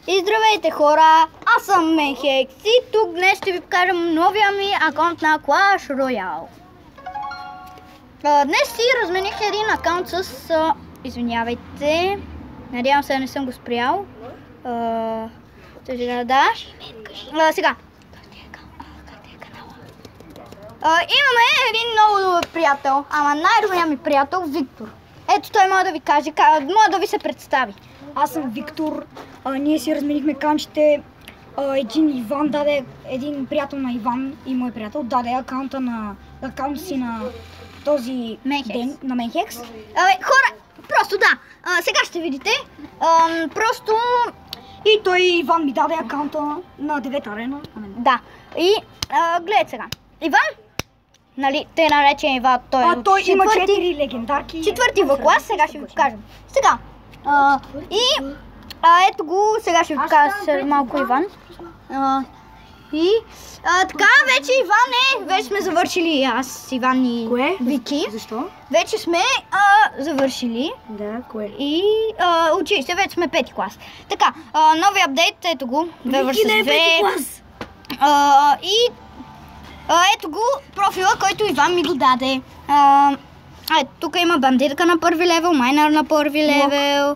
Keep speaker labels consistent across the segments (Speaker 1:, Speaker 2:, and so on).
Speaker 1: И здравейте хора, аз съм Менхекс и тук днес ще ви покажем новия ми акаунт на Clash Royale. Днес си размених един акаунт с... извинявайте, надявам се да не съм го спрял. Да. Сега. Имаме един много добър приятел, ама най-добрият ми приятел Виктор. Ето той може да ви каже, може да ви се представи.
Speaker 2: Аз съм Виктор, ние си разменихме канчите, един приятел на Иван и мой приятел даде акаунт си на този ден, на Менхекс.
Speaker 1: Хора, просто да, сега ще видите, просто...
Speaker 2: И той Иван ми даде акаунта на 9 арена.
Speaker 1: Да, и гледайте сега, Иван, нали, те наречен Иван,
Speaker 2: той има 4 легендарки.
Speaker 1: Четвърти в клас, сега ще ви покажем. Сега, ето го, сега ще ви покажа малко Иван. Така, вече Иван вече сме завършили аз, Иван и Вики.
Speaker 2: Защо?
Speaker 1: Вече сме завършили.
Speaker 2: Да, кое?
Speaker 1: И училище, вече сме 5 клас. Така, нови апдейт, ето го.
Speaker 2: Вики не е 5 клас!
Speaker 1: И ето го профила, който Иван ми го даде. Тук има бандитка на първи левел, майнер на първи левел,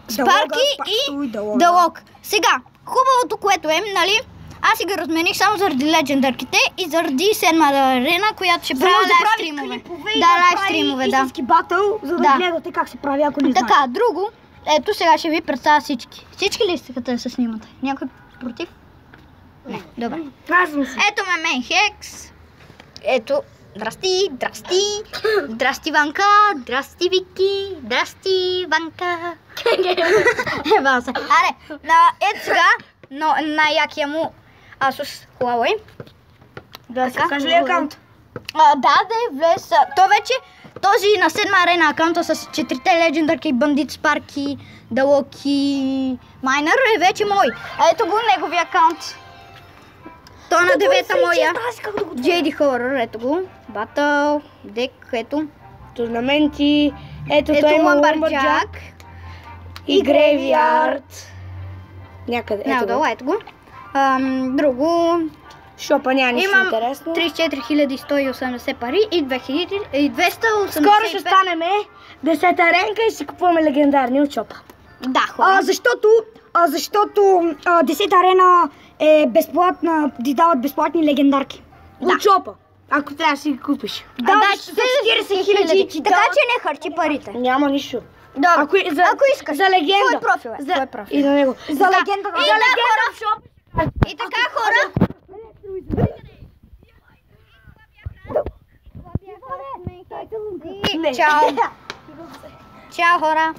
Speaker 1: Спарки и Далок. Сега, хубавото, което е, нали, аз си го размених само заради легендарките и заради 7-ма арена, която ще правя лайв стримове. Да, лайв стримове, да.
Speaker 2: Истински батъл, за да гледате как се прави, ако не знаете.
Speaker 1: Така, друго, ето сега ще ви представя всички. Всички ли искате да се снимате? Някой против? Не, добре. Ето ме Менхекс. Ето. Здрасти, здрасти, здрасти Ванка, здрасти Вики, здрасти Ванка. Аре, ето сега, но най-якия му Asus Huawei.
Speaker 2: Да се каже ли акаунт?
Speaker 1: Да, влез. То вече, този на 7 арена акаунта с 4-те легендарки, бандит, Спарки, Далок и майнер е вече мой. Ето го неговия акаунт. Той на 9-та моя. JD Horror, ето го. Батъл, дек, ето.
Speaker 2: Турнаменти, ето той има Lumberjack и Graveyard. Някъде,
Speaker 1: ето го. Друго.
Speaker 2: Шопа няма нищо интересно.
Speaker 1: 34 180 пари и 285.
Speaker 2: Скоро ще станем 10-та ренка и си купуваме легендарни от шопа.
Speaker 1: Да, хора.
Speaker 2: Защото 10-та арена е безплатна, ти дават безплатни легендарки. От шопа. Ако трябва да си ги купиш.
Speaker 1: Да, 40 хиляди. Така че не харчи парите.
Speaker 2: Няма нищо.
Speaker 1: Да,
Speaker 2: ако искаш. За легенда.
Speaker 1: Твой профил е. Твой профил.
Speaker 2: И на него. За легенда.
Speaker 1: За легенда в шоп. И така, хора. Чао. Чао, хора.